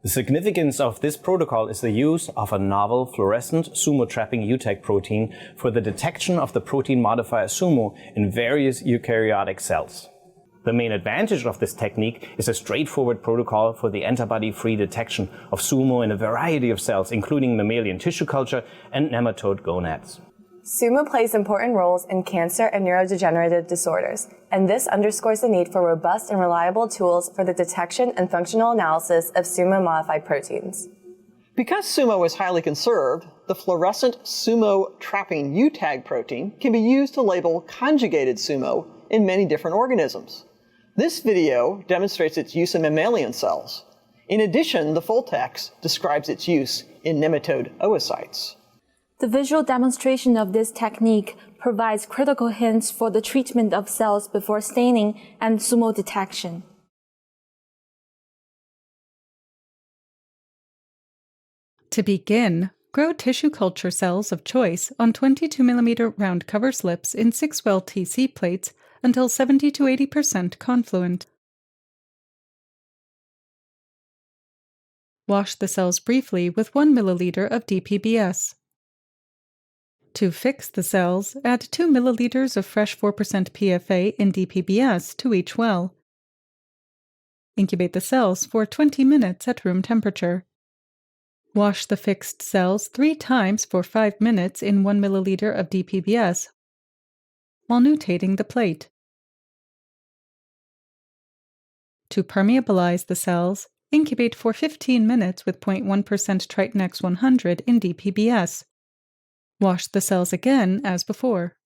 The significance of this protocol is the use of a novel fluorescent Sumo-trapping UTAG protein for the detection of the protein modifier Sumo in various eukaryotic cells. The main advantage of this technique is a straightforward protocol for the antibody-free detection of Sumo in a variety of cells, including mammalian tissue culture and nematode gonads. Sumo plays important roles in cancer and neurodegenerative disorders, and this underscores the need for robust and reliable tools for the detection and functional analysis of Sumo-modified proteins. Because Sumo is highly conserved, the fluorescent Sumo-trapping UTAG protein can be used to label conjugated Sumo in many different organisms. This video demonstrates its use in mammalian cells. In addition, the full text describes its use in nematode oocytes. The visual demonstration of this technique provides critical hints for the treatment of cells before staining and Sumo detection. To begin, grow tissue culture cells of choice on 22 mm round cover slips in 6-well TC plates until 70 to 80% confluent. Wash the cells briefly with 1 milliliter of DPBS. To fix the cells, add 2 milliliters of fresh 4% PFA in DPBS to each well. Incubate the cells for 20 minutes at room temperature. Wash the fixed cells 3 times for 5 minutes in 1 milliliter of DPBS while nutating the plate. To permeabilize the cells, incubate for 15 minutes with 0.1% Triton X100 in DPBS. Wash the cells again as before.